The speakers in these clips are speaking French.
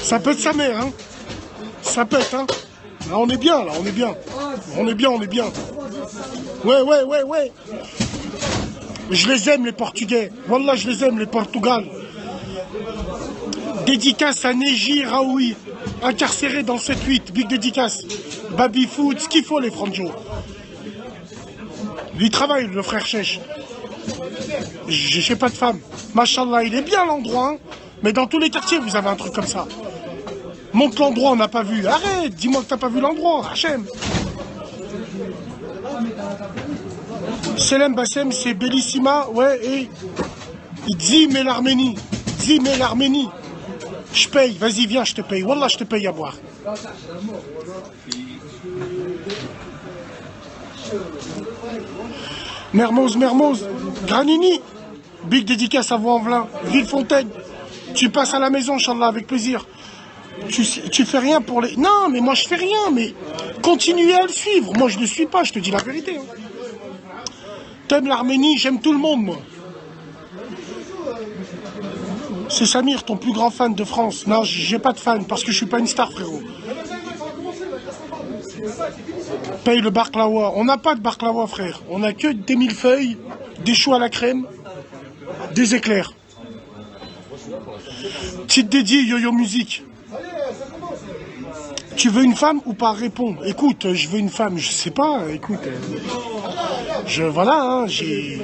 Ça pète sa mère, hein. Ça pète, hein. Là, on est bien, là, on est bien. On est bien, on est bien. Ouais, ouais, ouais, ouais. Je les aime, les Portugais. Wallah, je les aime, les Portugal. Dédicace à Neji Raoui, incarcéré dans le 7-8. Big dédicace. Baby Food, ce qu'il faut, les Franjo. Lui, il travaille, le frère Chèche. Je sais pas de femme. Machallah, il est bien l'endroit, hein. Mais dans tous les quartiers, vous avez un truc comme ça. Montre l'endroit, on n'a pas vu. Arrête, dis-moi que t'as pas vu l'endroit, Hachem. Selem Bassem, c'est Bellissima, ouais, et Zim et l'Arménie. Zim et l'Arménie. Je paye, vas-y, viens, je te paye. Wallah, je te paye à boire. Mermoz, Mermoz, Granini. Big dédicace à Vaux-en-Velin, Villefontaine. Tu passes à la maison, Inch'Allah, avec plaisir. Tu fais rien pour les... Non, mais moi je fais rien, mais continuez à le suivre. Moi je ne le suis pas, je te dis la vérité. Hein. T'aimes l'Arménie, j'aime tout le monde, moi. C'est Samir, ton plus grand fan de France. Non, j'ai pas de fan, parce que je suis pas une star, frérot. Paye le baklawa. On n'a pas de baklawa, frère. On n'a que des millefeuilles, des choux à la crème, des éclairs. Petite dédiée, Yo-Yo Musique. Tu veux une femme ou pas? Réponds. Écoute, je veux une femme, je sais pas, écoute. Voilà, hein, j'ai...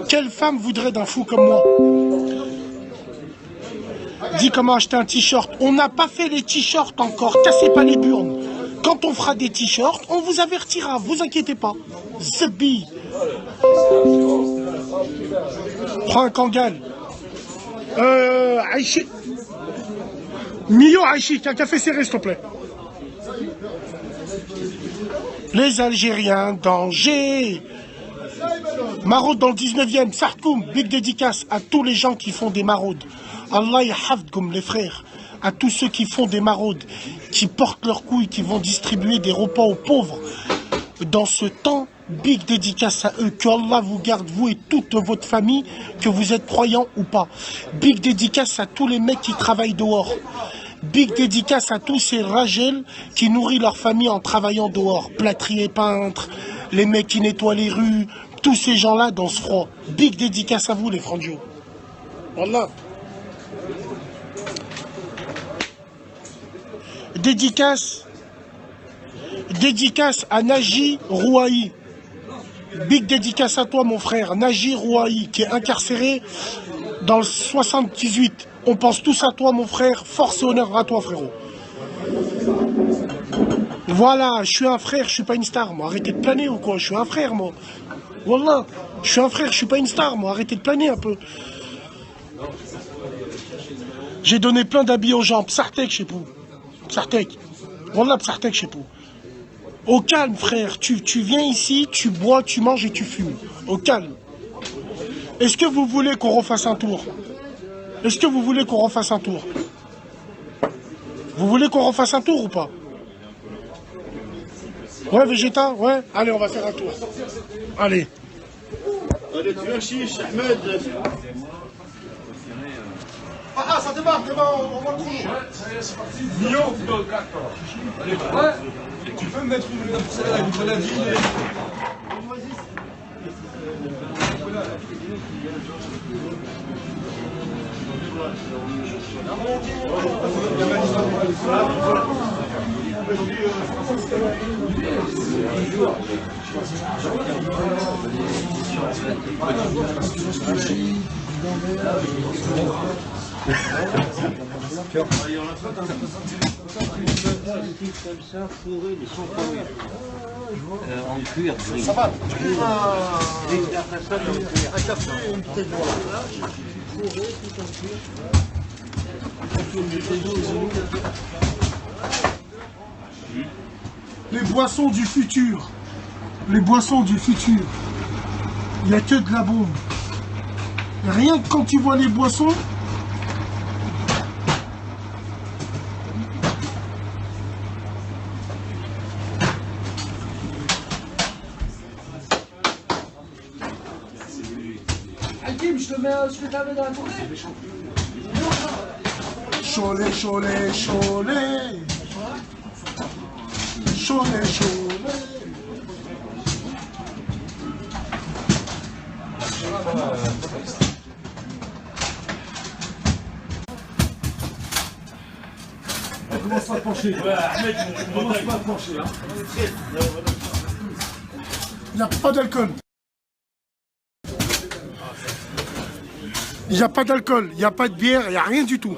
Quelle femme voudrait d'un fou comme moi? Dis comment acheter un t-shirt. On n'a pas fait les t-shirts encore, cassez pas les burnes. Quand on fera des t-shirts, on vous avertira, vous inquiétez pas. Zebi. Prends un Kangal. Aïchi. Mio Aïchi, un café serré, s'il te plaît. Les Algériens, danger. Maraude dans le 19e, Sarkoum, big dédicace à tous les gens qui font des maraudes. Allah yahafdkoum, les frères. À tous ceux qui font des maraudes, qui portent leurs couilles, qui vont distribuer des repas aux pauvres. Dans ce temps, big dédicace à eux. Que Allah vous garde, vous et toute votre famille, que vous êtes croyants ou pas. Big dédicace à tous les mecs qui travaillent dehors. Big dédicace à tous ces ragels qui nourrissent leur famille en travaillant dehors. Plâtriers, peintres, les mecs qui nettoient les rues, tous ces gens-là dans ce froid. Big dédicace à vous, les franjos. Wallah. Dédicace à Naji Rouahi. Big dédicace à toi, mon frère, Naji Rouahi, qui est incarcéré dans le 78. On pense tous à toi, mon frère. Force et honneur à toi, frérot. Voilà, je suis un frère, je suis pas une star, moi. Arrêtez de planer ou quoi? Je suis un frère, moi. Wallah, je suis un frère, je suis pas une star, moi. Arrêtez de planer un peu. J'ai donné plein d'habits aux gens. Psartek, je sais pas. Psartek. Wallah, Psartek, je sais pas. Au calme, frère. Tu viens ici, tu bois, tu manges et tu fumes. Au calme. Est-ce que vous voulez qu'on refasse un tour? Est-ce que vous voulez qu'on refasse un tour? Vous voulez qu'on refasse un tour ou pas? Ouais, Végéta? Ouais. Allez, on va faire un tour. Allez. Allez, tu viens chiche, Ahmed. Ah, ça démarre, on va le trouver. Mio, ouais. Tu peux me mettre une salade avec une grenadine. Comme ça, fourré de 100 en cuir gris. Ça va. Un café et une bouteille de voilà. Fourré, tout en cuir. Les boissons du futur. Les boissons du futur. Il n'y a que de la bombe. Rien que quand tu vois les boissons, Hakim, je te mets la main dans la tournée. Cholet, cholet, cholet. Cholet, cholet. On commence pas à pencher. Ouais, Ahmed, on commence pas à pencher. Il n'y a pas d'alcool. Il n'y a pas d'alcool, il n'y a pas de bière, il n'y a rien du tout.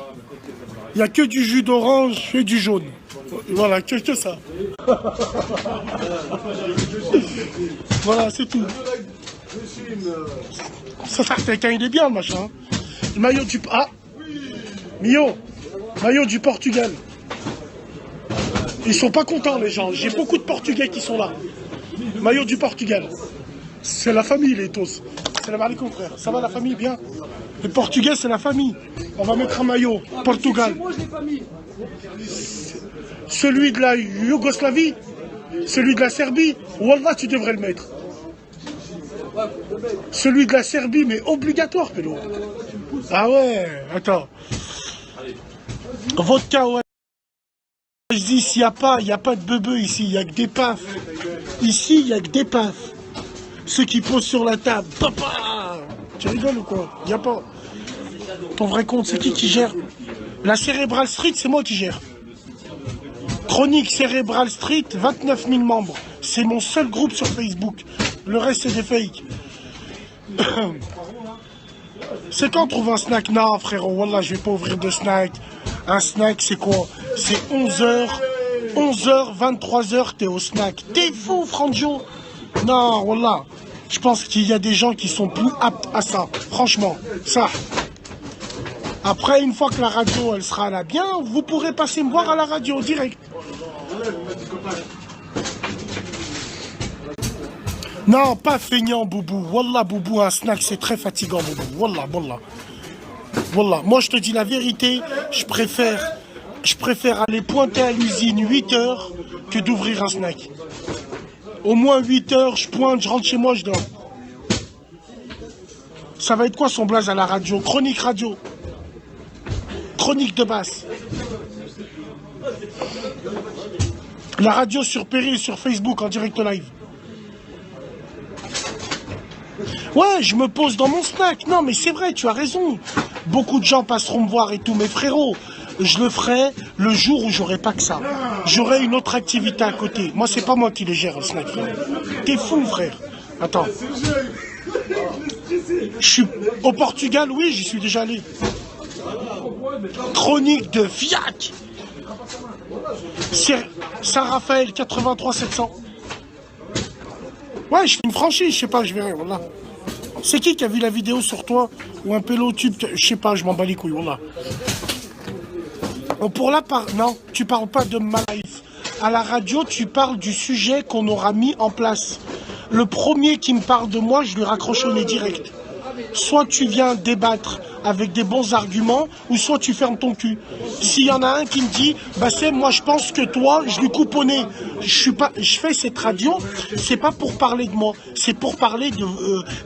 Il n'y a que du jus d'orange et du jaune. Voilà, que ça. Voilà, c'est tout. Ça, quand il est bien, le machin. Le maillot du... Ah Mio, maillot du Portugal. Ils sont pas contents, les gens. J'ai beaucoup de Portugais qui sont là. Maillot du Portugal. C'est la famille, les tous. Salam alaikum, frère. Ça va, la famille, bien? Les Portugais, c'est la famille. On va mettre un maillot. Portugal. Moi, je l'ai pas mis. Celui de la Yougoslavie, celui de la Serbie, Wallah, tu devrais le mettre. Celui de la Serbie, mais obligatoire, pélo. Ah ouais, attends. Vodka, ouais. Je dis, s'il n'y a pas de bebeux ici, il n'y a que des pafs. Ici, il n'y a que des pafs. Ceux qui posent sur la table. Papa! Tu rigoles ou quoi? Il n'y a pas. Ton vrai compte, c'est qui gère? La Cérébral Street, c'est moi qui gère. Chronique Cérébral Street, 29 000 membres. C'est mon seul groupe sur Facebook. Le reste, c'est des fakes. C'est quand on trouve un snack? Non, frérot, wallah, je vais pas ouvrir de snack. Un snack, c'est quoi? C'est 11h, 23h, t'es au snack. T'es fou, Franjo? Non, wallah. Je pense qu'il y a des gens qui sont plus aptes à ça. Franchement, ça. Après, une fois que la radio, elle sera là bien, vous pourrez passer me voir à la radio, direct. Non, pas feignant, Boubou. Wallah, Boubou, un snack, c'est très fatigant, Boubou. Wallah, wallah. Wallah. Moi, je te dis la vérité, je préfère aller pointer à l'usine 8 heures que d'ouvrir un snack. Au moins 8 heures, je pointe, je rentre chez moi, je dors. Ça va être quoi son blaze à la radio? Chronique radio. Chronique de basse. La radio sur Péry, sur Facebook, en direct live. Ouais, je me pose dans mon snack. Non, mais c'est vrai, tu as raison. Beaucoup de gens passeront me voir et tout, mes frérots. Je le ferai le jour où j'aurai pas que ça. J'aurai une autre activité à côté. Moi, c'est pas moi qui les gère, le snack. T'es fou, frère. Attends. Je suis au Portugal, oui, j'y suis déjà allé. Chronique de Fiac. Saint-Raphaël, 83 700. Ouais, je fais une franchise, je sais pas, je verrai, voilà. C'est qui a vu la vidéo sur toi? Ou un pélo tube? Je sais pas, je m'en bats les couilles, voilà. On pour la non, tu parles pas de ma life. À la radio, tu parles du sujet qu'on aura mis en place. Le premier qui me parle de moi, je lui raccroche au nez direct. Soit tu viens débattre avec des bons arguments, ou soit tu fermes ton cul. S'il y en a un qui me dit, bah c'est moi je pense que toi, je lui coupe au nez. Je fais cette radio, c'est pas pour parler de moi, c'est pour parler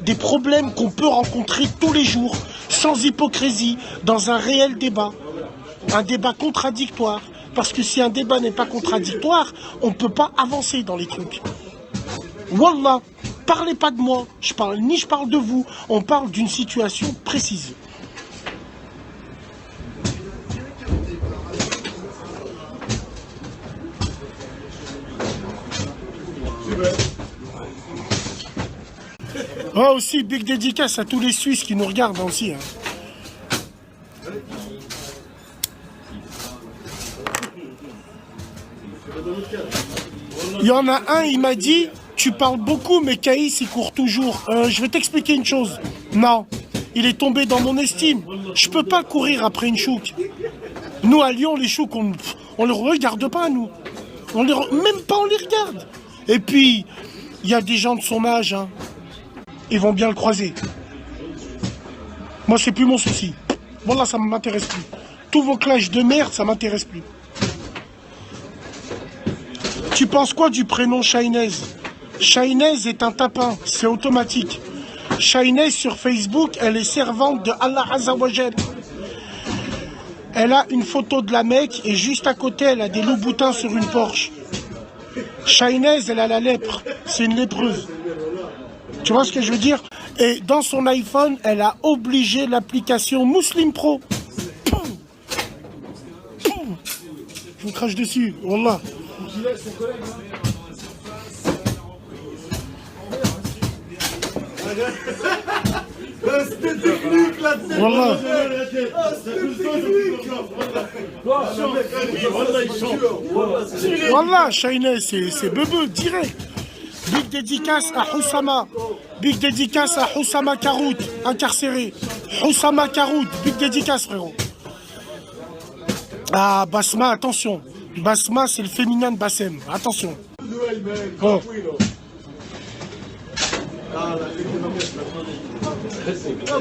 des problèmes qu'on peut rencontrer tous les jours, sans hypocrisie, dans un réel débat. Un débat contradictoire. Parce que si un débat n'est pas contradictoire, on ne peut pas avancer dans les trucs. Wallah, parlez pas de moi, je parle de vous, on parle d'une situation précise. Oh aussi, big dédicace à tous les Suisses qui nous regardent aussi. Hein. Il y en a un, il m'a dit, tu parles beaucoup, mais Caïs, il court toujours. Je vais t'expliquer une chose. Non, il est tombé dans mon estime. Je peux pas courir après une chouk. Nous, à Lyon, les chouks, on les regarde pas, nous. Même pas on les regarde. Et puis, il y a des gens de son âge, hein. Ils vont bien le croiser. Moi, c'est plus mon souci. Voilà, ça ne m'intéresse plus. Tous vos clashs de merde, ça m'intéresse plus. Tu penses quoi du prénom Shainez? Shainez est un tapin, c'est automatique. Shainez sur Facebook, elle est servante de Allah Azzawajal. Elle a une photo de la Mecque et juste à côté, elle a des loups-boutins sur une Porsche. Shainez, elle a la lèpre. C'est une lépreuse. Tu vois ce que je veux dire? Et dans son iPhone, elle a obligé l'application Muslim Pro. Je vous crache dessus, wallah. Wallah. Wallah, Shainez, c'est bebe, direct. Big dédicace à Houssama. Big dédicace à Houssama Karout, incarcéré. Houssama Karout, big dédicace, frérot. Ah, Basma, attention. Basma, c'est le féminin de Bassem. Attention. Oh.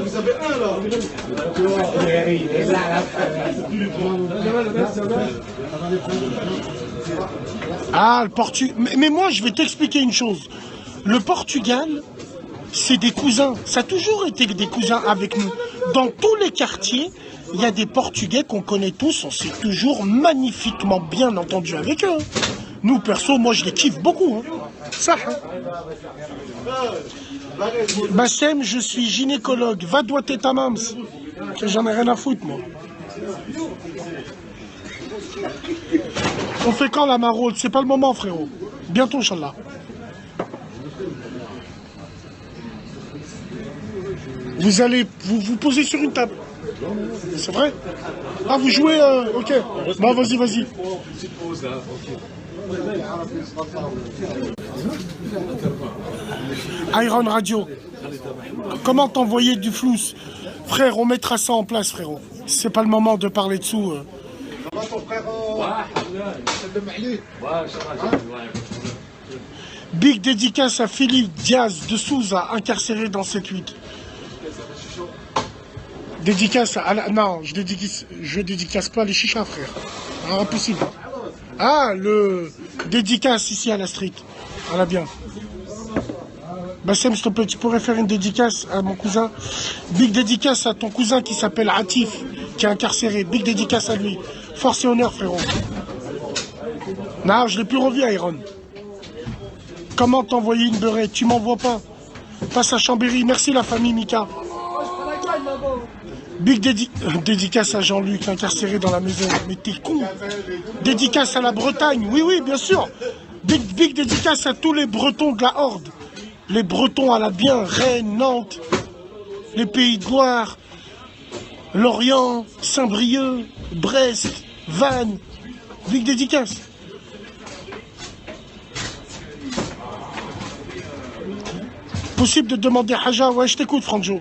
Vous avez un là. Ah, le Portugal. Mais moi, je vais t'expliquer une chose. Le Portugal, c'est des cousins. Ça a toujours été des cousins avec nous. Dans tous les quartiers, il y a des Portugais qu'on connaît tous. On s'est toujours magnifiquement bien entendu avec eux. Nous, perso, moi, je les kiffe beaucoup. Hein. Ça. Hein. Bassem, je suis gynécologue. Va doiter ta mams. J'en ai rien à foutre, moi. On fait quand la maraude? C'est pas le moment, frérot. Bientôt, Inch'Allah. Vous allez vous poser sur une table. C'est vrai? Ah, vous jouez ok. Bah, vas-y, vas-y. Iron Radio. Comment t'envoyer du flou? Frère, on mettra ça en place, frérot. C'est pas le moment de parler dessous. Big dédicace à Philippe Diaz de Souza, incarcéré dans 7-8. Dédicace à... Non, je dédicace pas les chichas, frère. Impossible. Ah, le dédicace ici à la street. Voilà bien. Bassem, s'il te plaît, tu pourrais faire une dédicace à mon cousin. Big dédicace à ton cousin qui s'appelle Atif, qui est incarcéré. Big dédicace à lui. Force et honneur, frérot. Non, je l'ai plus revu, Iron. Comment t'envoyer une beurrée? Tu m'envoies pas. Passe à Chambéry. Merci la famille Mika. Big dédicace à Jean-Luc, incarcéré dans la maison. Mais t'es con. Dédicace à la Bretagne. Oui, oui, bien sûr. Big dédicace à tous les Bretons de la Horde. Les Bretons à la bien, Rennes, Nantes, les Pays de Loire, Lorient, Saint-Brieuc, Brest, Vannes. Big dédicace. Possible de demander Haja? Ouais, je t'écoute, Franjo.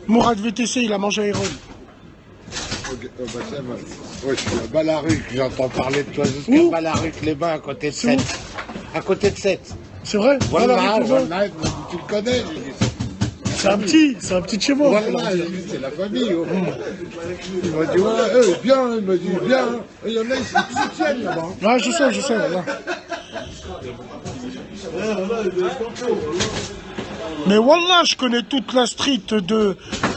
Mourad VTC, il a mangé à Héron. Ouais, je suis à Balaruc, j'entends parler de toi jusqu'à Balaruc, les bains à côté de 7. À côté de 7. C'est vrai? Voilà, tu le connais. C'est un petit de chez moi. Voilà, c'est la famille. Oh. Il m'a dit, ouais, bien, il m'a dit, bien. Et il y en a, ils se tiennent là-bas. Ouais, je sais, voilà. Mais wallah, je connais toute la street de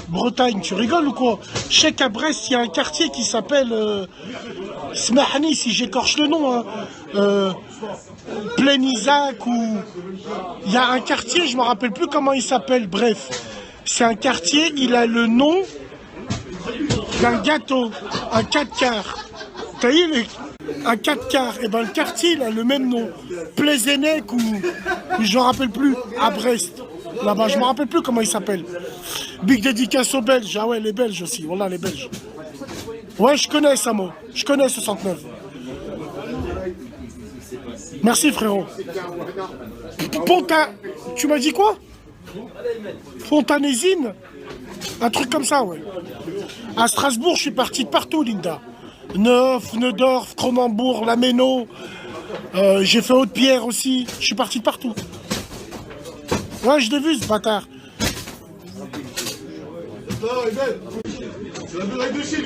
Bretagne. Tu rigoles ou quoi? Je sais qu'à Brest, il y a un quartier qui s'appelle Smahani, si j'écorche le nom. Hein. Plaine Isaac ou... Il y a un quartier, je ne me rappelle plus comment il s'appelle. Bref, c'est un quartier, il a le nom d'un gâteau, un 4 quarts. T'as vu un 4 quarts? Et ben le quartier, il a le même nom. Plézenec ou je ne me rappelle plus, à Brest. Là-bas, je ne me rappelle plus comment il s'appelle. Big dédicace aux Belges. Ah ouais, les Belges aussi. Voilà, les Belges. Ouais, je connais Samo. Je connais 69. Merci, frérot. Tu m'as dit quoi? Fontanésine? Un truc comme ça, ouais. À Strasbourg, je suis parti de partout, Linda. Neuf, Neudorf, Cronenbourg, La Méno. J'ai fait Haute-Pierre aussi. Je suis parti de partout. Ouais, je l'ai vu, ce bâtard.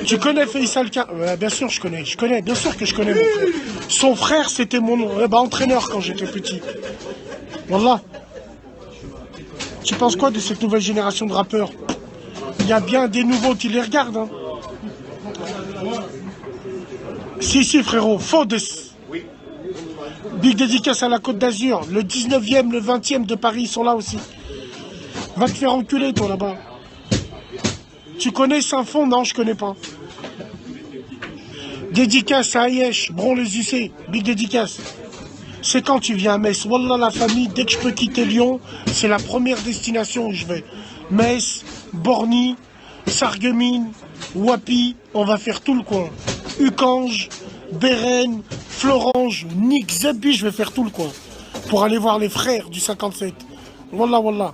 Tu connais Faisal Ka... Bien sûr, je connais. Bien sûr que je connais mon frère. Son frère, c'était mon entraîneur quand j'étais petit. Wallah. Tu penses quoi de cette nouvelle génération de rappeurs? Il y a bien des nouveaux qui les regardent. Hein. Si, frérot, Faudes. Big dédicace à la Côte d'Azur. Le 19e, le 20e de Paris, ils sont là aussi. Va te faire enculer, toi, là-bas. Tu connais Saint-Fond? Non, je connais pas. Dédicace à Ayesh, Bron les UC. Big dédicace. C'est quand tu viens à Metz? Wallah, la famille, dès que je peux quitter Lyon, c'est la première destination où je vais. Metz, Borny, Sarreguemines, Wapi, on va faire tout le coin. Ucange, Bérennes, Florange, Nick, Zebi, je vais faire tout le coin. Pour aller voir les frères du 57. Wallah, wallah.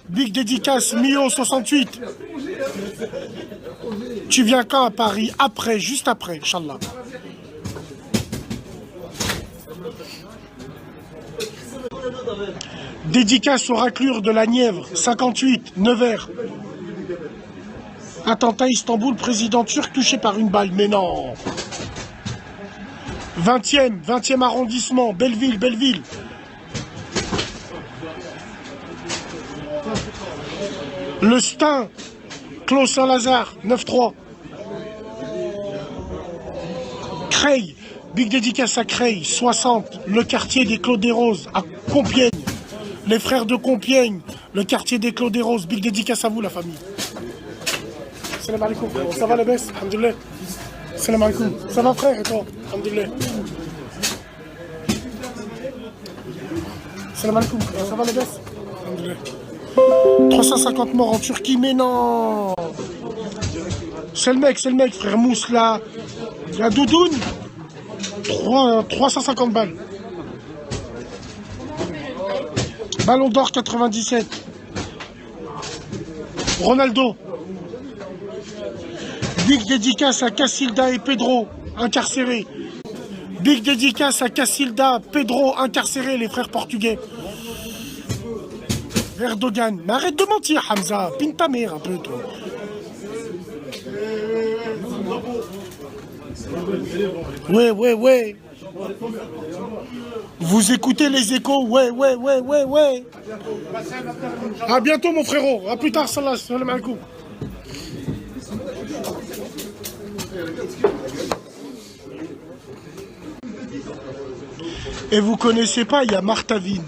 Big dédicace, Mio 68. Tu viens quand à Paris? Après, juste après, Inch'Allah. Dédicace au raclure de la Nièvre, 58, Nevers. Attentat Istanbul, président turc touché par une balle. Mais non. 20e arrondissement, Belleville, Belleville. Le Stein, Clos Saint-Lazare, 9-3. Creil, big dédicace à Creil, 60. Le quartier des Clos des Roses, à Compiègne. Les frères de Compiègne, le quartier des Clos des Roses. Big dédicace à vous, la famille. Salam alaikum. Ça va, les baisses? Alhamdoulilah. Salam alaikum. Ça va, frère, et toi? Alhamdoulilah. Salam alaikum. Ça va, les baisses? Alhamdoulilah. 350 morts en Turquie, mais non. C'est le mec, frère Mousse, là. La doudoune. 350 balles. Ballon d'or 97. Ronaldo. Big dédicace à Casilda et Pedro, incarcérés. Big dédicace à Casilda, Pedro, incarcérés, les frères portugais. Erdogan. Mais arrête de mentir, Hamza. Pine ta mère un peu, toi. Ouais. Vous écoutez les échos? Ouais. À bientôt, mon frérot. À plus tard, salam alaikum. Et vous connaissez pas, il y a Martavine.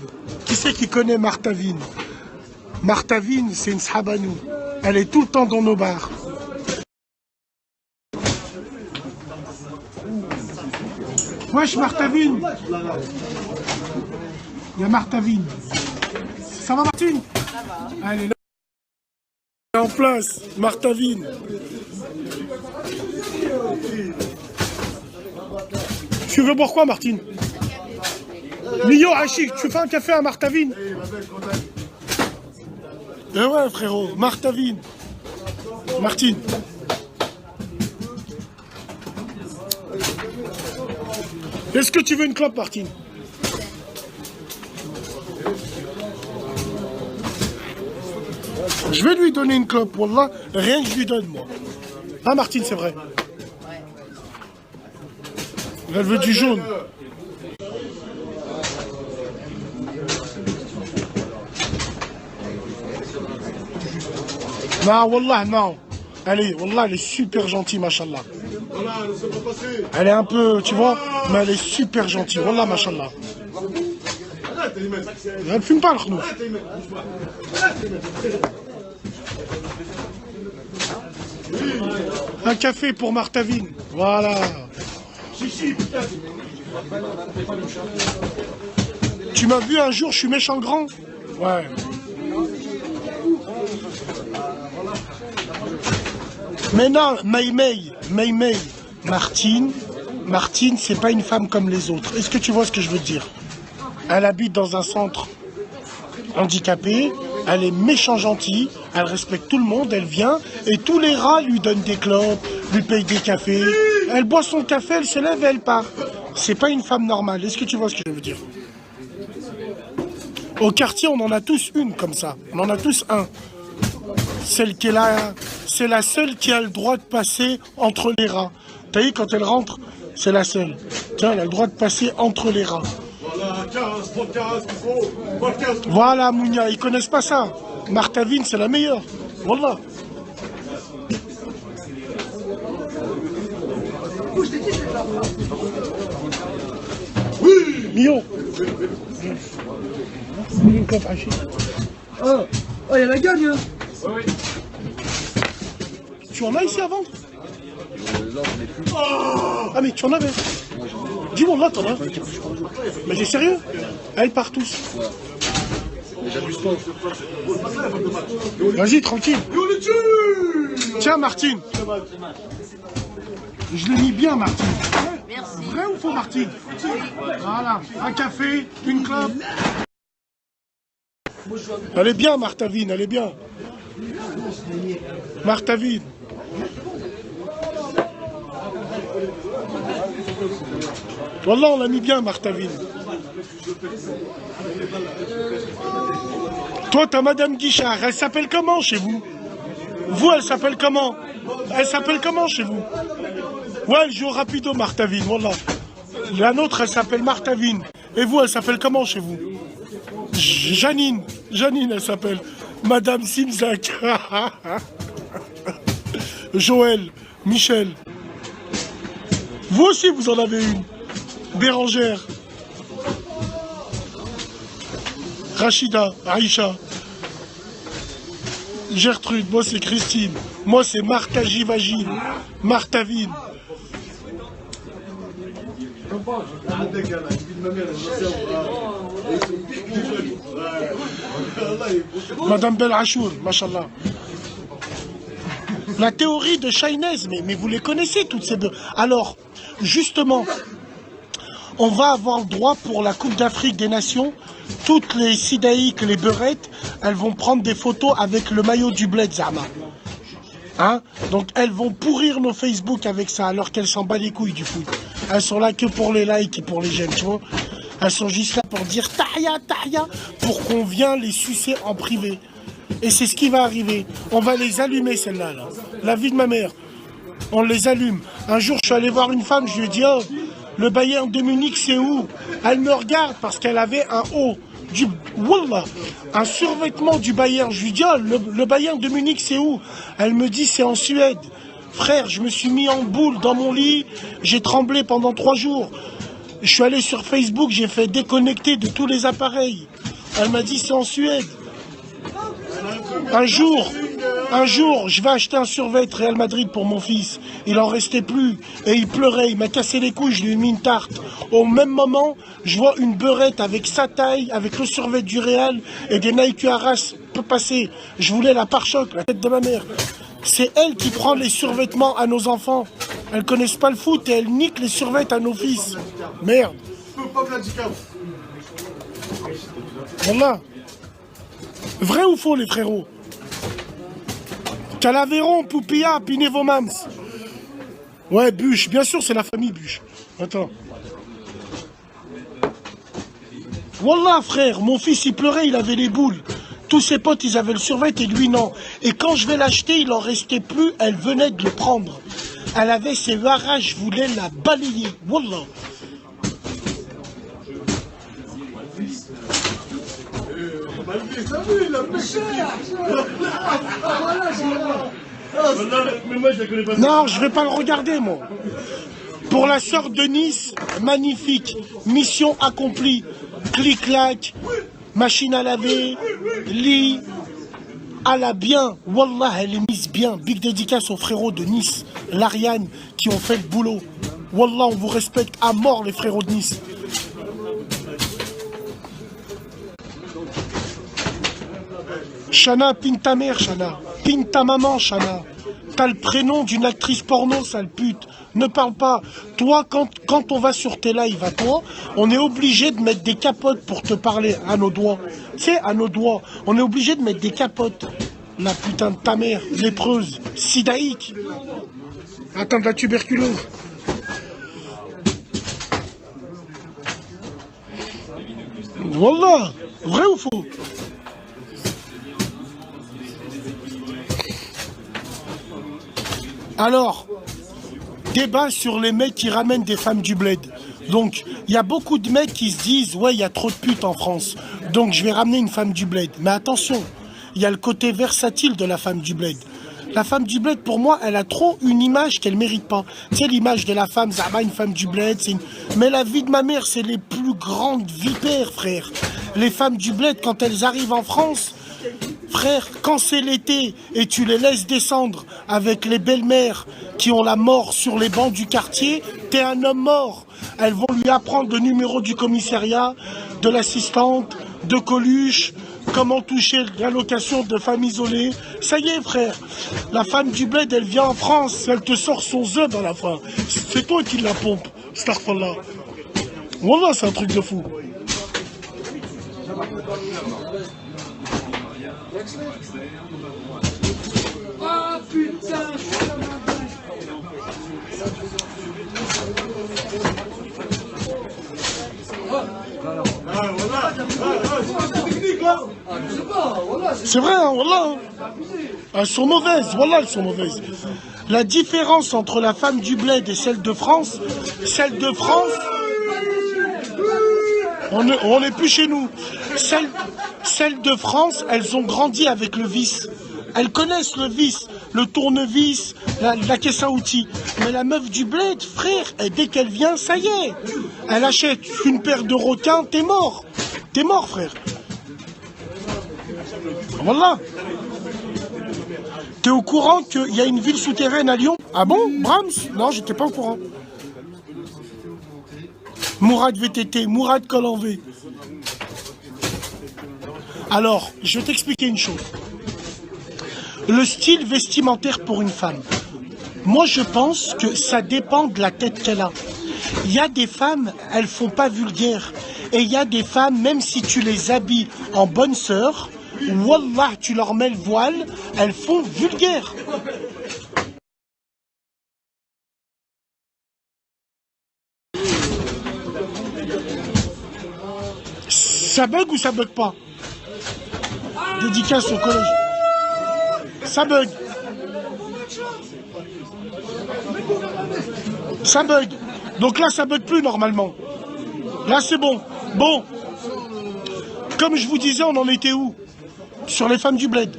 Qui c'est qui connaît Martavine? Martavine, c'est une sahabanou. Elle est tout le temps dans nos bars. Wesh, Martavine. Il y a Martavine. Ça va, Martine? Ça va. Elle est là. En place, Martavine. Tu veux boire quoi, Martine? Mio, Achik, tu fais un café à Martavine? Eh ouais, frérot, Martavine. Martine. Est-ce que tu veux une clope, Martine? Je vais lui donner une clope, wallah. Rien que je lui donne, moi. Ah, Martine, c'est vrai. Elle veut du jaune. Non, wallah, non. Elle est super gentille, machallah. Elle est un peu, tu vois, mais elle est super gentille. Wallah, machallah. Elle fume pas, le khnou. Un café pour Martavine. Voilà. Tu m'as vu un jour, je suis méchant grand? Ouais. Mais non, Maïmei, Martine, c'est pas une femme comme les autres. Est-ce que tu vois ce que je veux dire? Elle habite dans un centre handicapé, elle est méchant gentille, elle respecte tout le monde, elle vient et tous les rats lui donnent des clopes, lui payent des cafés. Elle boit son café, elle se lève et elle part. C'est pas une femme normale. Est-ce que tu vois ce que je veux dire? Au quartier, on en a tous une comme ça. On en a tous un. Celle qui est là, c'est la seule qui a le droit de passer entre les rats. T'as vu, quand elle rentre, c'est la seule. Tiens, elle a le droit de passer entre les rats. Voilà, Mounia, ils connaissent pas ça. Martavine, c'est la meilleure. Wallah. Mio. Ah, il y a la gagne, hein. Tu en as ici avant? Ah, mais tu en avais. Dis-moi, là, t'en as. Mais t'es sérieux? Elle part tous. Vas-y, tranquille. Tiens, Martine. Je l'ai mis bien, Martine. Merci. Vrai ou faux, Martine? Voilà. Un café, une clope. Elle est bien, Martavine, elle est bien. Martavine. Wallah, on l'a mis bien, Martavine. Toi, t'as Madame Guichard. Elle s'appelle comment chez vous? Vous, elle s'appelle comment? Elle s'appelle comment chez vous? Ouais, elle joue au rapido, Martavine, wallah. La nôtre, elle s'appelle Martavine. Et vous, elle s'appelle comment chez vous? Janine. Janine, elle s'appelle. Madame Simzak. Joël. Michel. Vous aussi, vous en avez une. Bérangère. Rachida. Aïcha. Gertrude. Moi, c'est Christine. Moi, c'est Martha Givagine. Martavine. Madame Belhachour, machallah. La théorie de Chaynez, mais vous les connaissez toutes ces deux. Alors, justement, on va avoir le droit pour la Coupe d'Afrique des Nations. Toutes les sidaïques, les beurettes, elles vont prendre des photos avec le maillot du Bled Zama. Hein? Donc elles vont pourrir nos Facebook avec ça, alors qu'elles s'en battent les couilles du foot. Elles sont là que pour les likes et pour les j'aime, tu vois. Elles sont juste là pour dire Tahia, Tahia, pour qu'on vienne les sucer en privé. Et c'est ce qui va arriver. On va les allumer, celles-là. Là. La vie de ma mère. On les allume. Un jour, je suis allé voir une femme, je lui ai dit oh, le Bayern de Munich, c'est où? Elle me regarde parce qu'elle avait un haut. Wallah, un survêtement du Bayern. Je lui dis, oh, le Bayern de Munich, c'est où? Elle me dit, c'est en Suède. Frère, je me suis mis en boule dans mon lit, j'ai tremblé pendant 3 jours. Je suis allé sur Facebook, j'ai fait déconnecter de tous les appareils. Elle m'a dit, c'est en Suède. Un jour, je vais acheter un survêt Real Madrid pour mon fils. Il en restait plus. Et il pleurait, il m'a cassé les couilles, je lui ai mis une tarte. Au même moment, je vois une beurette avec sa taille, avec le survêt du Real et des Nike Arras peut passer. Je voulais la pare-choc, la tête de ma mère. C'est elle qui prend les survêtements à nos enfants. Elles connaissent pas le foot et elle nique les survêtements à nos fils. Merde. Voilà. Vrai ou faux, les frérots? Calaveron, Poupilla, Pinevomams. Ouais, Bûche, bien sûr, c'est la famille Bûche. Attends. Wallah, frère, mon fils, il pleurait, il avait les boules. Tous ses potes, ils avaient le survêt et lui, non. Et quand je vais l'acheter, il en restait plus, elle venait de le prendre. Elle avait ses haras, je voulais la balayer. Wallah. Non, je vais pas le regarder, moi. Pour la sœur de Nice, magnifique. Mission accomplie. Clic-clac, machine à laver, lit. Elle a bien. Wallah, elle est mise bien. Big dédicace aux frérots de Nice, l'Ariane, qui ont fait le boulot. Wallah, on vous respecte à mort, les frérots de Nice. Chana, pine ta mère, Chana. Pine ta maman, Chana. T'as le prénom d'une actrice porno, sale pute. Ne parle pas. Toi, quand on va sur tes lives à toi, on est obligé de mettre des capotes pour te parler à nos doigts. Tu sais, à nos doigts. On est obligé de mettre des capotes. La putain de ta mère, lépreuse, sidaïque. Attends, de la tuberculose. Wallah, vrai ou faux? Alors, débat sur les mecs qui ramènent des femmes du bled. Donc, il y a beaucoup de mecs qui se disent, ouais, il y a trop de putes en France, donc je vais ramener une femme du bled. Mais attention, il y a le côté versatile de la femme du bled. La femme du bled, pour moi, elle a trop une image qu'elle mérite pas. Tu sais, l'image de la femme, Zama, une femme du bled, mais la vie de ma mère, c'est les plus grandes vipères, frère. Les femmes du bled, quand elles arrivent en France, frère, quand c'est l'été et tu les laisses descendre avec les belles-mères qui ont la mort sur les bancs du quartier, t'es un homme mort. Elles vont lui apprendre le numéro du commissariat, de l'assistante, de Coluche, comment toucher l'allocation de femme isolée. Ça y est, frère, la femme du bled, elle vient en France, elle te sort son œuf à la fin. C'est toi qui la pompe, Starfallah. Voilà, c'est un truc de fou. Ah putain, C'est vrai, hein, voilà. Elles sont mauvaises, voilà, elles sont mauvaises. La différence entre la femme du bled et celle de France, on n'est plus chez nous. Celles de France, elles ont grandi avec le vice. Elles connaissent le vice, le tournevis, la caisse à outils. Mais la meuf du bled, frère, dès qu'elle vient, ça y est. Elle achète une paire de requins, t'es mort. T'es mort, frère. Voilà. T'es au courant qu'il y a une ville souterraine à Lyon? Ah bon, Brahms? Non, j'étais pas au courant. Mourad VTT, Mourad Colanvé. Alors, je vais t'expliquer une chose. Le style vestimentaire pour une femme. Moi, je pense que ça dépend de la tête qu'elle a. Il y a des femmes, elles font pas vulgaire. Et il y a des femmes, même si tu les habilles en bonne sœur, wallah, tu leur mets le voile, elles font vulgaire. Ça bug ou ça bug pas? Dédicace au collège. Ça bug. Ça bug. Donc là, ça bug plus normalement. Là, c'est bon. Bon. Comme je vous disais, on en était où? Sur les femmes du bled.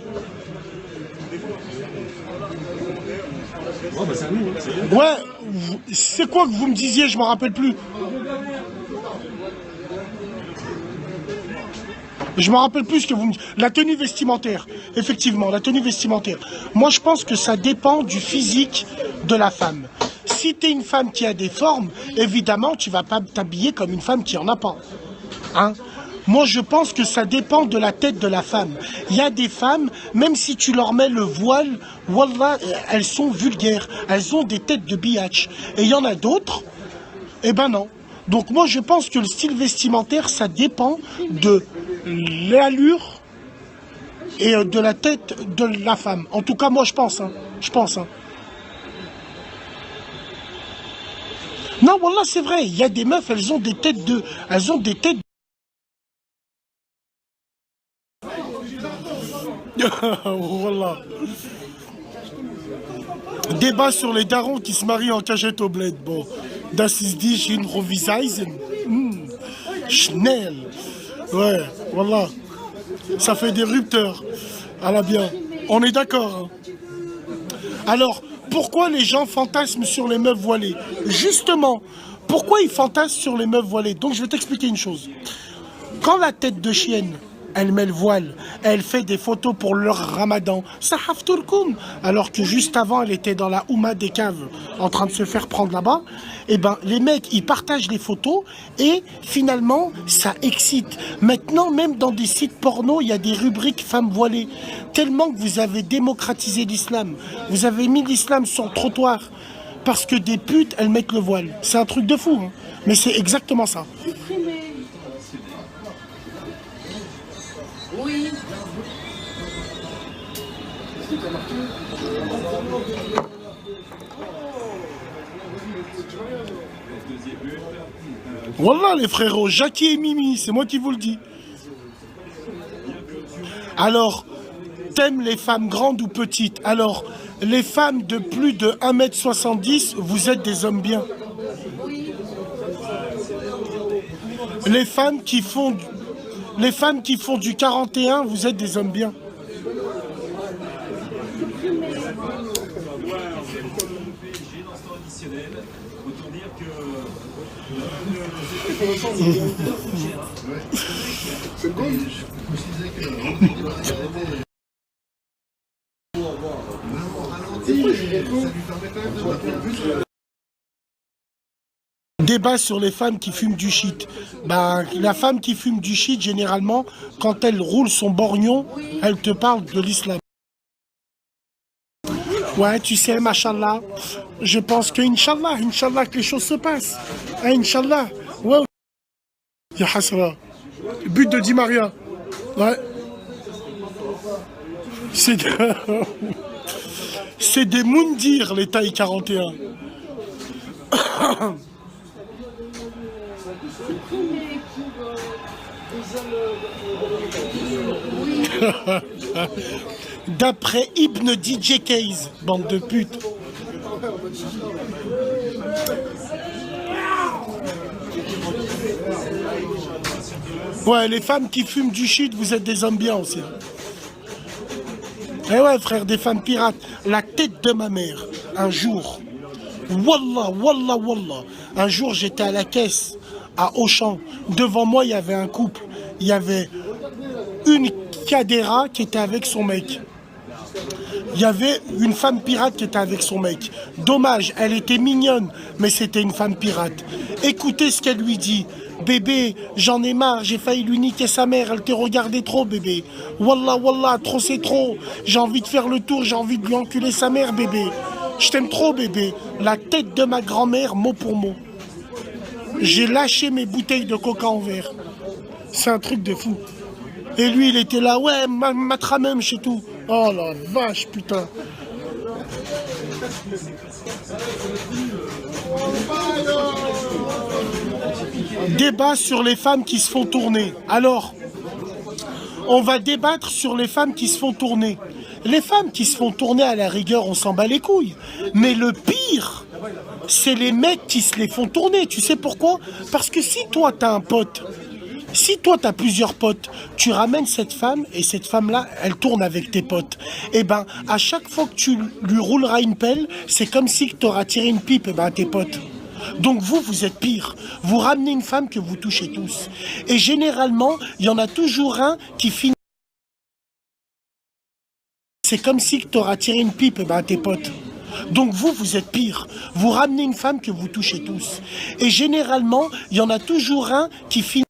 Ouais. C'est quoi que vous me disiez? Je m'en rappelle plus. Je me rappelle plus ce que vous me dites. La tenue vestimentaire, effectivement, la tenue vestimentaire. Moi, je pense que ça dépend du physique de la femme. Si tu es une femme qui a des formes, évidemment, tu vas pas t'habiller comme une femme qui en a pas. Hein? Moi, je pense que ça dépend de la tête de la femme. Il y a des femmes, même si tu leur mets le voile, wallah, elles sont vulgaires. Elles ont des têtes de biatch. Et il y en a d'autres, eh ben non. Donc moi, je pense que le style vestimentaire, ça dépend de l'allure et de la tête de la femme. En tout cas, moi, je pense. Hein. Je pense. Hein. Non, voilà, c'est vrai. Il y a des meufs, elles ont des têtes de... Elles ont des têtes... Voilà. Débat sur les darons qui se marient en cachette au bled. Bon, das ist die in Roviseisen. Schnell. Ouais, voilà. Ça fait des rupteurs. À la bien. On est d'accord. Hein. Alors, pourquoi les gens fantasment sur les meufs voilées? Justement, pourquoi ils fantasment sur les meufs voilées? Donc, je vais t'expliquer une chose. Quand la tête de chienne, elle met le voile, elle fait des photos pour leur ramadan, Sahaf Turkoum, alors que juste avant, elle était dans la Houma des caves, en train de se faire prendre là-bas, et ben les mecs, ils partagent les photos, et finalement, ça excite. Maintenant, même dans des sites porno, il y a des rubriques femmes voilées, tellement que vous avez démocratisé l'islam, vous avez mis l'islam sur le trottoir, parce que des putes, elles mettent le voile. C'est un truc de fou, hein. Mais c'est exactement ça. Oui. Voilà les frérots, Jackie et Mimi, c'est moi qui vous le dis. Alors, t'aimes les femmes grandes ou petites? Alors, les femmes de plus de 1,70 m, vous êtes des hommes bien. Oui. Les femmes qui font du 41, vous êtes des hommes bien. Débat sur les femmes qui fument du shit. Ben, la femme qui fume du shit, généralement, quand elle roule son borgnon, elle te parle de l'islam. Ouais, tu sais, machallah, je pense que Inch'Allah, que les choses se passent. Hein, Inch'Allah. Ouais. Ya Hasra. But de Di Maria. Ouais. C'est des moundirs, les tailles 41. D'après Ibn DJ Case, bande de putes. Ouais, les femmes qui fument du shit, vous êtes des hommes bien aussi. Eh ouais, frère, des femmes pirates. La tête de ma mère, un jour, wallah, un jour j'étais à la caisse, à Auchan. Devant moi, il y avait un couple. Il y avait une cadéra qui était avec son mec. Il y avait une femme pirate qui était avec son mec. Dommage, elle était mignonne, mais c'était une femme pirate. Écoutez ce qu'elle lui dit. Bébé, j'en ai marre, j'ai failli lui niquer sa mère, elle te regardait trop, bébé. Wallah, trop c'est trop. J'ai envie de faire le tour, j'ai envie de lui enculer sa mère, bébé. Je t'aime trop, bébé. La tête de ma grand-mère, mot pour mot. J'ai lâché mes bouteilles de coca en verre. C'est un truc de fou. Et lui, il était là, ouais, matramem chez tout. Oh la vache, putain. Débat sur les femmes qui se font tourner. Alors, on va débattre sur les femmes qui se font tourner. Les femmes qui se font tourner, à la rigueur, on s'en bat les couilles. Mais le pire, c'est les mecs qui se les font tourner. Tu sais pourquoi? Parce que si toi, t'as un pote, si toi, t'as plusieurs potes, tu ramènes cette femme et cette femme-là, elle tourne avec tes potes. Et ben, à chaque fois que tu lui rouleras une pelle, c'est comme si tu auras tiré une pipe à tes potes. Donc vous êtes pire. Vous ramenez une femme que vous touchez tous. Et généralement, il y en a toujours un qui finit. C'est comme si tu auras tiré une pipe à tes potes. Donc vous êtes pire. Vous ramenez une femme que vous touchez tous. Et généralement, il y en a toujours un qui finit.